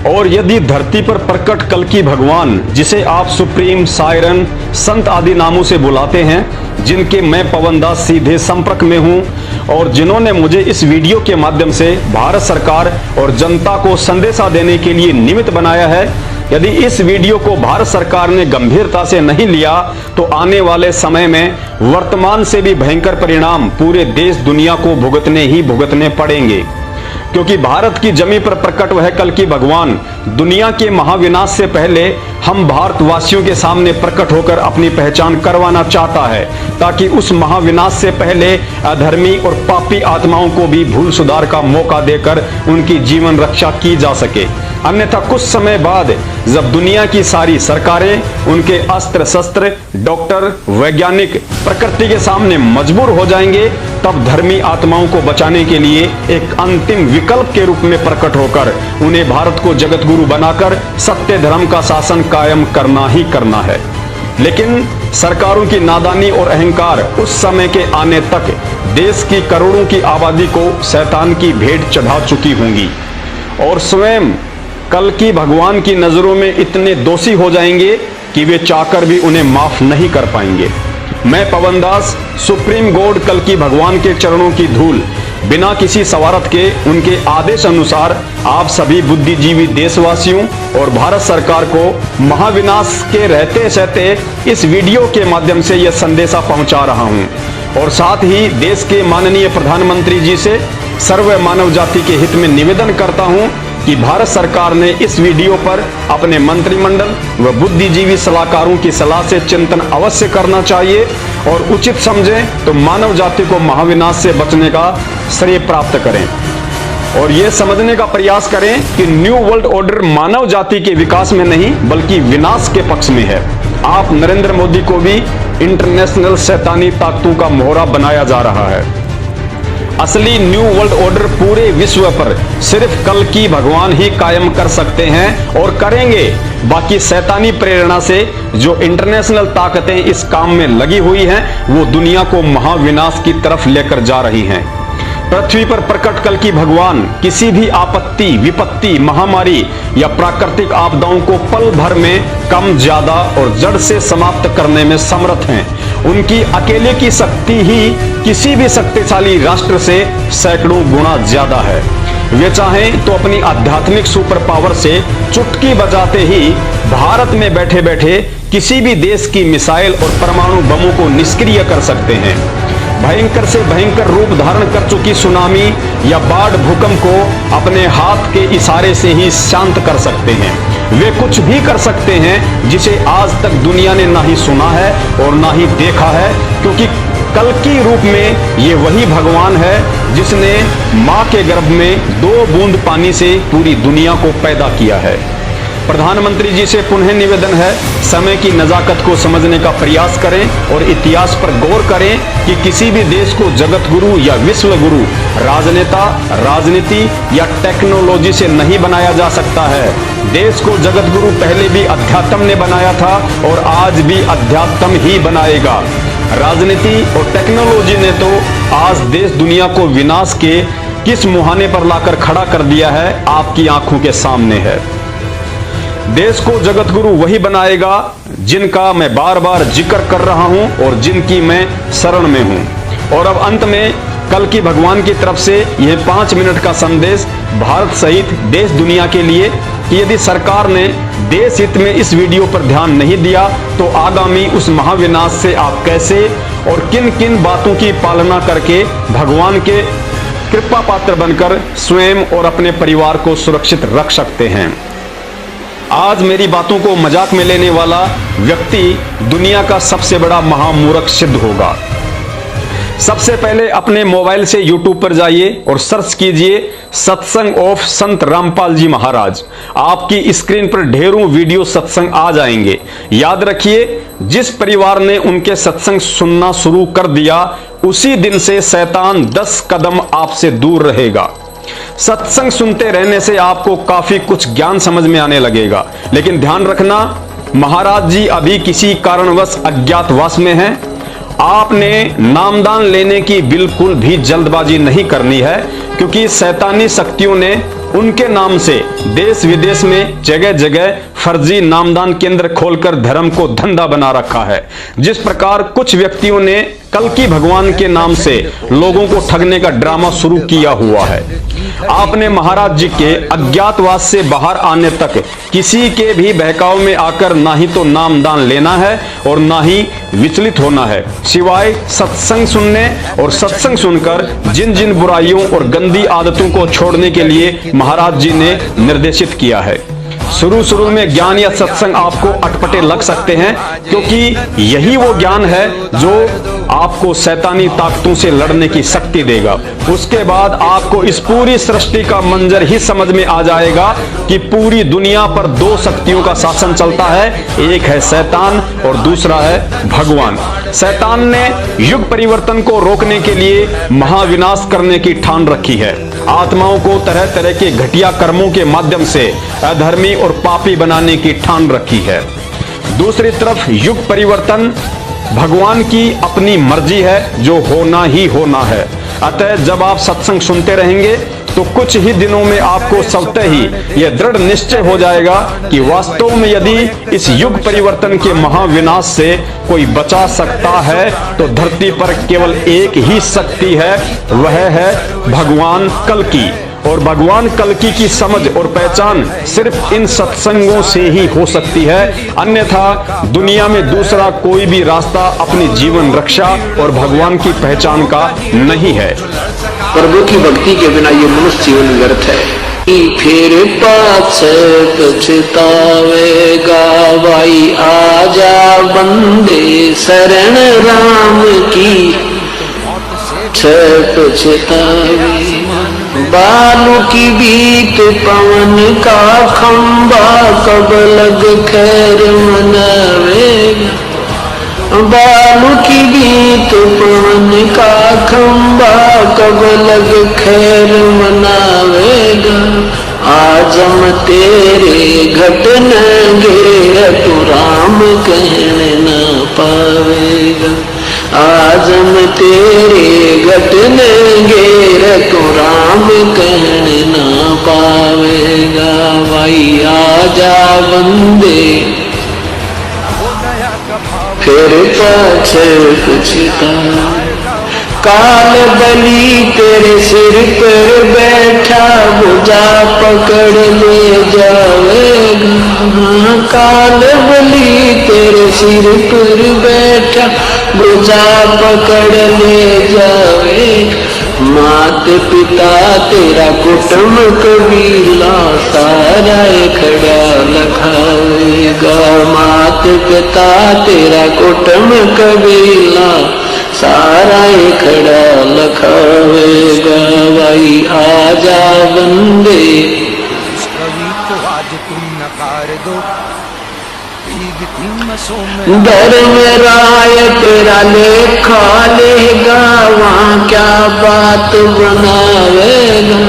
और यदि धरती पर प्रकट कल्कि भगवान, जिसे आप सुप्रीम, सायरन, संत आदि नामों से बुलाते हैं, जिनके मैं पवन दास सीधे संपर्क में हूं और जिन्होंने मुझे इस वीडियो के माध्यम से भारत सरकार और जनता को संदेशा देने के लिए निमित्त बनाया है, यदि इस वीडियो को भारत सरकार ने गंभीरता से नहीं लिया तो आने वाले समय में वर्तमान से भी भयंकर परिणाम पूरे देश दुनिया को भुगतने पड़ेंगे। क्योंकि भारत की जमीन पर प्रकट वह कल्कि भगवान दुनिया के महाविनाश से पहले हम भारतवासियों के सामने प्रकट होकर अपनी पहचान करवाना चाहता है, ताकि उस महाविनाश से पहले अधर्मी और पापी आत्माओं को भी भूल सुधार का मौका देकर उनकी जीवन रक्षा की जा सके। अन्यथा कुछ समय बाद जब दुनिया की सारी सरकारें, उनके अस्त्र शस्त्र, डॉक्टर, वैज्ञानिक प्रकृति के सामने मजबूर हो जाएंगे, तब धर्मी आत्माओं को बचाने के लिए एक अंतिम विकल्प के रूप में प्रकट होकर उन्हें भारत को जगत गुरु बनाकर सत्य धर्म का शासन कायम करना ही करना है। लेकिन सरकारों की नादानी और अहंकार उस समय के आने तक देश की करोड़ों की आबादी को शैतान की भेंट चढ़ा चुकी होंगी और स्वयं कल्कि भगवान की नजरों में इतने दोषी हो जाएंगे कि वे चाहकर भी उन्हें माफ नहीं कर पाएंगे। मैं पवन दास सुप्रीम गॉड कल्कि भगवान के चरणों की धूल बिना किसी सवारत के उनके आदेश अनुसार आप सभी बुद्धिजीवी देशवासियों और भारत सरकार को महाविनाश के रहते सहते इस वीडियो के माध्यम से यह संदेशा पहुंचा रहा हूं और साथ ही देश के माननीय प्रधानमंत्री जी से सर्व मानव जाति के हित में निवेदन करता हूं कि भारत सरकार ने इस वीडियो पर अपने मंत्रिमंडल व बुद्धिजीवी सलाहकारों की सलाह से चिंतन अवश्य करना चाहिए और उचित समझें तो मानव जाति को महाविनाश से बचने का श्रेय प्राप्त करें और यह समझने का प्रयास करें कि न्यू वर्ल्ड ऑर्डर मानव जाति के विकास में नहीं बल्कि विनाश के पक्ष में है। आप नरेंद्र मोदी को भी इंटरनेशनल शैतानी ताकतों का मोहरा बनाया जा रहा है। असली न्यू वर्ल्ड ऑर्डर पूरे विश्व पर सिर्फ कल्कि भगवान ही कायम कर सकते हैं और करेंगे। बाकी शैतानी प्रेरणा से जो इंटरनेशनल ताकतें इस काम में लगी हुई हैं, वो दुनिया को महाविनाश की तरफ लेकर जा रही हैं। पृथ्वी पर प्रकट कल्कि भगवान किसी भी आपत्ति, विपत्ति, महामारी या प्राकृतिक आपदाओं को पल भर में कम, ज्यादा और जड़ से समाप्त करने में समर्थ हैं। उनकी अकेले की शक्ति ही किसी भी शक्तिशाली राष्ट्र से सैकड़ों गुना ज्यादा है। वे चाहें तो अपनी आध्यात्मिक सुपर पावर से चुटकी बजाते ही भारत में बैठे बैठे किसी भी देश की मिसाइल और परमाणु बमों को निष्क्रिय कर सकते हैं। भयंकर से भयंकर रूप धारण कर चुकी सुनामी या बाढ़, भूकंप को अपने हाथ के इशारे से ही शांत कर सकते हैं। वे कुछ भी कर सकते हैं जिसे आज तक दुनिया ने ना ही सुना है और ना ही देखा है, क्योंकि कल्कि रूप में ये वही भगवान है जिसने मां के गर्भ में 2 बूंद पानी से पूरी दुनिया को पैदा किया है। प्रधानमंत्री जी से पुनः निवेदन है, समय की नजाकत को समझने का प्रयास करें और इतिहास पर गौर करें कि किसी भी देश को जगत गुरु या विश्व गुरु राजनेता, राजनीति या टेक्नोलॉजी से नहीं बनाया जा सकता है। देश को जगत गुरु पहले भी अध्यात्म ने बनाया था और आज भी अध्यात्म ही बनाएगा। राजनीति और टेक्नोलॉजी ने तो आज देश दुनिया को विनाश के किस मुहाने पर लाकर खड़ा कर दिया है, आपकी आंखों के सामने है। देश को जगत गुरु वही बनाएगा जिनका मैं बार बार जिक्र कर रहा हूं और जिनकी मैं शरण में हूं। और अब अंत में कल्कि भगवान की तरफ से यह 5 मिनट का संदेश भारत सहित देश दुनिया के लिए कि यदि सरकार ने देश हित में इस वीडियो पर ध्यान नहीं दिया तो आगामी उस महाविनाश से आप कैसे और किन किन बातों की पालना करके भगवान के कृपा पात्र बनकर स्वयं और अपने परिवार को सुरक्षित रख सकते हैं। आज मेरी बातों को मजाक में लेने वाला व्यक्ति दुनिया का सबसे बड़ा महामूर्ख सिद्ध होगा। सबसे पहले अपने मोबाइल से YouTube पर जाइए और सर्च कीजिए सत्संग ऑफ संत रामपाल जी महाराज। आपकी स्क्रीन पर ढेरों वीडियो सत्संग आ जाएंगे। याद रखिए, जिस परिवार ने उनके सत्संग सुनना शुरू कर दिया उसी दिन से शैतान 10 कदम आपसे दूर रहेगा। सत्संग सुनते रहने से आपको काफी कुछ ज्ञान समझ में आने लगेगा, लेकिन ध्यान रखना, महाराज जी अभी किसी कारणवश अज्ञातवास में हैं। आपने नामदान लेने की बिल्कुल भी जल्दबाजी नहीं करनी है, क्योंकि शैतानी शक्तियों ने उनके नाम से देश विदेश में जगह जगह फर्जी नामदान केंद्र खोलकर धर्म को धंधा बना रखा है। जिस प्रकार कुछ व्यक्तियों ने कल्कि भगवान के नाम से लोगों को ठगने का ड्रामा शुरू किया हुआ है। आपने महाराज जी के अज्ञातवास से बाहर आने तक किसी के भी बहकाव में आकर ना ही तो नामदान लेना है और ना ही विचलित होना है, सिवाय सत्संग सुनने और सत्संग सुनकर जिन जिन बुराइयों और गंदी आदतों को छोड़ने के लिए महाराज जी ने निर्देशित किया है। शुरू में ज्ञान या सत्संग आपको अटपटे लग सकते हैं, क्योंकि यही वो ज्ञान है जो आपको शैतानी ताकतों से लड़ने की शक्ति देगा। उसके बाद आपको इस पूरी सृष्टि का मंजर ही समझ में आ जाएगा कि पूरी दुनिया पर दो शक्तियों का शासन चलता है, एक है शैतान और दूसरा है भगवान। शैतान ने युग परिवर्तन को रोकने के लिए महाविनाश करने की ठान रखी है। आत्माओं को तरह तरह के घटिया कर्मों के माध्यम से अधर्मी और पापी बनाने की ठान रखी है। दूसरी तरफ युग परिवर्तन भगवान की अपनी मर्जी है, जो होना ही होना है। अतः जब आप सत्संग सुनते रहेंगे तो कुछ ही दिनों में आपको स्वतः ही यह दृढ़ निश्चय हो जाएगा कि वास्तव में यदि इस युग परिवर्तन के महाविनाश से कोई बचा सकता है तो धरती पर केवल एक ही शक्ति है, वह है भगवान कल्कि। और भगवान कल्कि की समझ और पहचान सिर्फ इन सत्संगों से ही हो सकती है, अन्यथा दुनिया में दूसरा कोई भी रास्ता अपनी जीवन रक्षा और भगवान की पहचान का नहीं है। प्रभु की भक्ति के बिना ये मनुष्य जीवन व्यर्थ है। फिर पाछे पछतावेगा भाई, आजा बंदे शरण राम की। पछतावे बालू की बीत पवन का खंबा, कब लग खैर मनावेगा। बालू की बीत पवन का खंबा, कब लग खैर मनावेगा। आज हम तेरे घट न गिरे, तू राम कहने न पावेगा। आज हम तेरे घट न गिरे, तू राम कहने न पावेगा। भाई आजा बंदे फिर पाछे पछता। काल बलि तेरे सिर पर बैठा, भुजा पकड़ ले जावेगा। काल बलि तेरे सिर पर बैठा, भुजा पकड़ ले जावेगा। मात पिता तेरा कुटुंब कबीला, सारा खड़ा लखावेगा। मात पिता तेरा कुटुंब कबीला, सारा खड़ा लखावेगा। भाई आजा बंदे कवि को आज तुम नकार दो, धर्म राय तेरा लेखा लेगा, वहाँ क्या बात बनावेगा।